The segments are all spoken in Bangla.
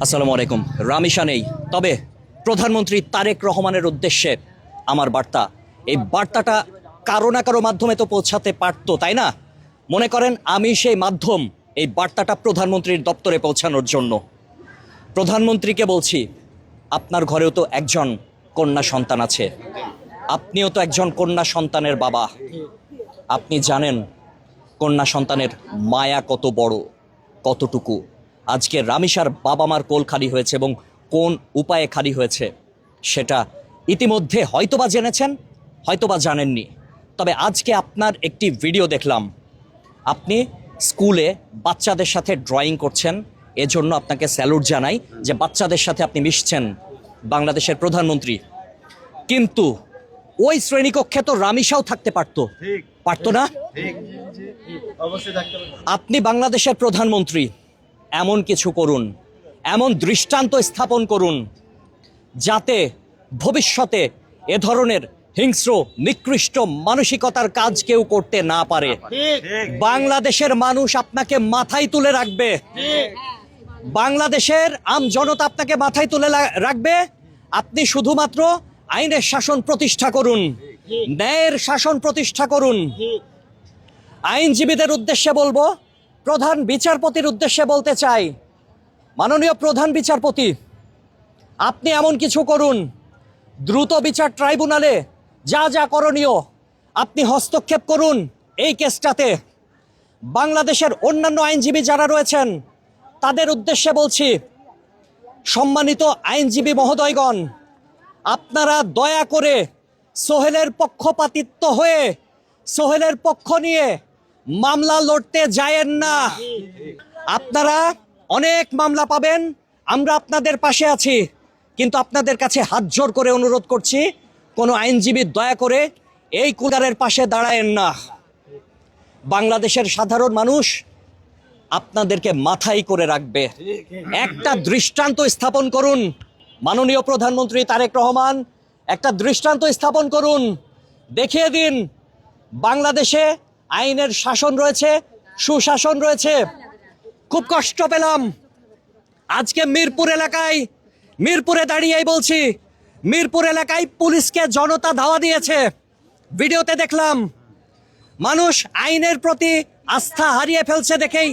আসসালামু আলাইকুম। রামিশা নেই, তবে প্রধানমন্ত্রী তারেক রহমানের উদ্দেশ্যে আমার বার্তা, এই বার্তাটা কারো না কারো মাধ্যমে তো পৌঁছাতে পারতো, তাই না? মনে করেন আমি সেই মাধ্যম, এই বার্তাটা প্রধানমন্ত্রীর দপ্তরে পৌঁছানোর জন্য। প্রধানমন্ত্রীকে বলছি, আপনার ঘরেও তো একজন কন্যা সন্তান আছে, আপনিও তো একজন কন্যা সন্তানের বাবা। আপনি জানেন কন্যা সন্তানের মায়া কত বড়, কতটুকু। আজকে রামিসার বাবা মার কোল খালি হয়েছে এবং কোন উপায়ে খালি হয়েছে সেটা ইতিমধ্যে হয়তোবা জেনেছেন, হয়তোবা জানেননি। তবে আজকে আপনার একটি ভিডিও দেখলাম, আপনি স্কুলে বাচ্চাদের সাথে ড্রয়িং করছেন, এজন্য আপনাকে স্যালুট জানাই যে বাচ্চাদের সাথে আপনি মিশছেন, বাংলাদেশের প্রধানমন্ত্রী। কিন্তু ওই শ্রেণীকক্ষে তো রামিসাও থাকতে পারতো, পারতো না? আপনি বাংলাদেশের প্রধানমন্ত্রী, এমন কিছু করুন, এমন দৃষ্টান্ত স্থাপন করুন যাতে ভবিষ্যতে এ ধরনের হিংস্র নিকৃষ্ট মানসিকতার কাজ কেউ করতে না পারে। বাংলাদেশের মানুষ আপনাকে মাথায় তুলে রাখবে, বাংলাদেশের আম জনতা আপনাকে মাথায় তুলে রাখবে। আপনি শুধুমাত্র আইনের শাসন প্রতিষ্ঠা করুন, ন্যায়ের শাসন প্রতিষ্ঠা করুন। আইনজীবীদের উদ্দেশ্যে বলবো, প্রধান বিচারপতির উদ্দেশ্যে বলতে চাই, মাননীয় প্রধান বিচারপতি, আপনি এমন কিছু করুন, দ্রুত বিচার ট্রাইব্যুনালে যা যা করণীয় আপনি হস্তক্ষেপ করুন এই কেসটাতে। বাংলাদেশের অন্যান্য আইনজীবী যারা রয়েছেন তাদের উদ্দেশ্যে বলছি, সম্মানিত আইনজীবী মহোদয়গণ, আপনারা দয়া করে সোহেলের পক্ষপাতিত্ব হয়ে সোহেলের পক্ষ নিয়ে মামলা লড়তে যায়েন না। আপনারা অনেক মামলা পাবেন, আমরা আপনাদের পাশে আছি, কিন্তু আপনাদের কাছে হাত জোর করে অনুরোধ করছি, কোনো আইনজীবী দয়া করে এই কুলারের পাশে দাঁড়ায়েন না। বাংলাদেশের সাধারণ মানুষ আপনাদেরকে মাথায় করে রাখবে। একটা দৃষ্টান্ত স্থাপন করুন, মাননীয় প্রধানমন্ত্রী তারেক রহমান, একটা দৃষ্টান্ত স্থাপন করুন, দেখিয়ে দিন বাংলাদেশে আইনের শাসন রয়েছে, সুশাসন রয়েছে। খুব কষ্ট পেলাম আজকে মিরপুরে দাঁড়িয়েই বলছি, মিরপুর এলাকায় পুলিশকে জনতা ধাওয়া দিয়েছে। ভিডিওতে দেখলাম মানুষ আইনের প্রতি আস্থা হারিয়ে ফেলছে দেখেই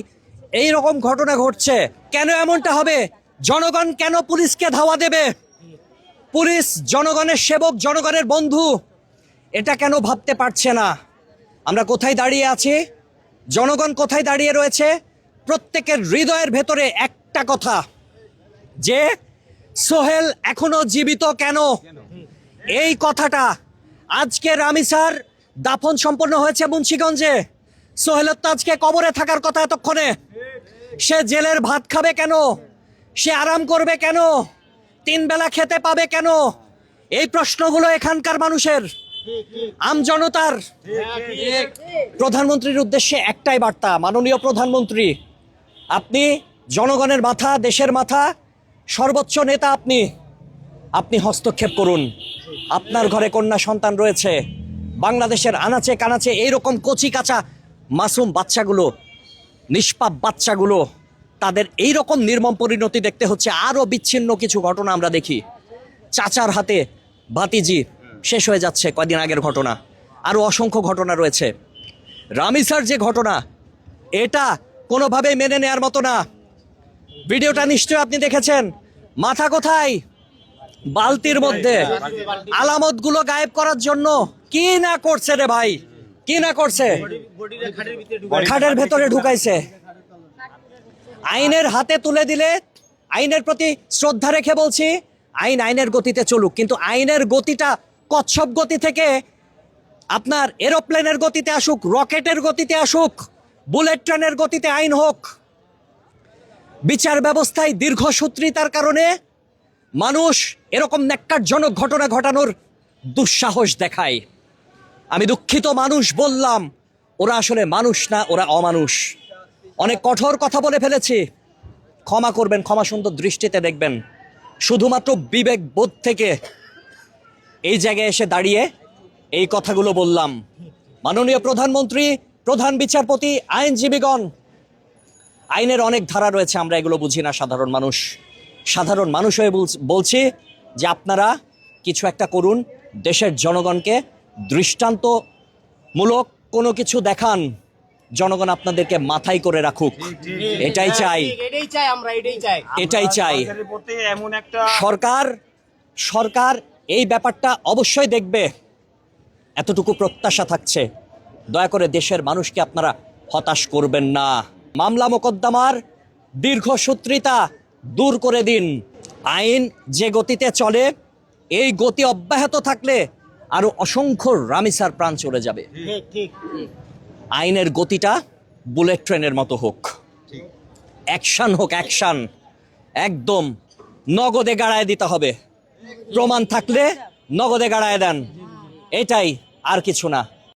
এই রকম ঘটনা ঘটছে। কেন এমনটা হবে? জনগণ কেন পুলিশকে ধাওয়া দেবে? পুলিশ জনগণের সেবক, জনগণের বন্ধু, এটা কেন ভাবতে পারছে না? আমরা কোথায় দাঁড়িয়ে আছি, জনগণ কোথায় দাঁড়িয়ে রয়েছে? প্রত্যেকের হৃদয়ের ভেতরে একটা কথা, যে সোহেল এখনো জীবিত কেন? এই কথাটা আজকে রামিসার দাফন সম্পন্ন হয়েছে মুন্সিগঞ্জে, সোহেলের তো আজকে কবরে থাকার কথা এতক্ষণে। সে জেলের ভাত খাবে কেন? সে আরাম করবে কেন? 3 বেলা খেতে পাবে কেন? এই প্রশ্নগুলো এখানকার মানুষের, আমজনতার। প্রধানমন্ত্রীর উদ্দেশ্যে একটাই বার্তা, মাননীয় প্রধানমন্ত্রী, আপনি জনগণের মাথা, দেশের মাথা, সর্বোচ্চ নেতা, আপনি হস্তক্ষেপ করুন। আপনার ঘরে কন্যা সন্তান রয়েছে, বাংলাদেশের আনাচে কানাচে এইরকম কচি কাঁচা মাসুম বাচ্চাগুলো, নিষ্পাপ বাচ্চাগুলো, তাদের এইরকম নির্মম পরিণতি দেখতে হচ্ছে। আরও বিচ্ছিন্ন কিছু ঘটনা আমরা দেখি, চাচার হাতে ভাতিজি শেষ হয়ে যাচ্ছে, কয়দিন আগের ঘটনা। আরও অসংখ্য ঘটনা রয়েছে। রামিসার যে ঘটনা, এটা কোনোভাবেই মেনে নেয়ার মতো না। ভিডিওটা নিশ্চয়ই আপনি দেখেছেন। মাথা কোথায়? বালতির মধ্যে। আলামতগুলো গায়েব করার জন্য কি না করছে রে ভাই, কি না করছে? খাটের ভেতরে ঢুকাইছে। আইনের হাতে তুলে দিলে, আইনের প্রতি শ্রদ্ধা রেখে বলছি, আইনের গতিতে চলুক, কিন্তু আইনের গতিটা কচ্ছপ গতি থেকে আপনার এরোপ্লেনের গতিতে আসুক, রকেটের গতিতে আসুক, বুলেট ট্রেনের গতিতে আইন হোক। বিচার ব্যবস্থায় দীর্ঘসূত্রিতার কারণে মানুষ এরকম ন্যাক্কারজনক ঘটনা ঘটানোর দুঃসাহস দেখায়। আমি দুঃখিত, মানুষ বললাম, ওরা আসলে মানুষ না, ওরা অমানুষ। অনেক কঠোর কথা বলে ফেলেছি, ক্ষমা করবেন, ক্ষমা সুন্দর দৃষ্টিতে দেখবেন। শুধুমাত্র বিবেক বোধ থেকে এই জায়গায় এসে দাঁড়িয়ে এই কথাগুলো বললাম। মাননীয় প্রধানমন্ত্রী, প্রধান বিচারপতি, আইনজীবীগণ, আইনের অনেক ধারা রয়েছে, আমরা এগুলো বুঝি না সাধারণ মানুষ। সাধারণ মানুষ হয়ে বলছি যে আপনারা কিছু একটা করুন, দেশের জনগণকে দৃষ্টান্তমূলক কোনো কিছু দেখান, জনগণ আপনাদেরকে মাথায় করে রাখুক। এটাই চাই, এটাই চাই। এমন একটা সরকার এই ব্যাপারটা অবশ্যই দেখবে, এতটুকু প্রত্যাশা থাকছে। দয়া করে দেশের মানুষকে আপনারা হতাশ করবেন না। মামলা মোকদ্দমার দীর্ঘসূত্রিতা দূর করে দিন। আইন যে গতিতে চলে, এই গতি অব্যাহত থাকলে আরো অসংখ্য রামিসার প্রাণ চলে যাবে। আইনের গতিটা বুলেট ট্রেনের মতো হোক, অ্যাকশন হোক, অ্যাকশন একদম নগদে গাড়ায় দিতে হবে। প্রমাণ থাকলে নগদে গাড়ায় দেন, এটাই, আর কিছু না।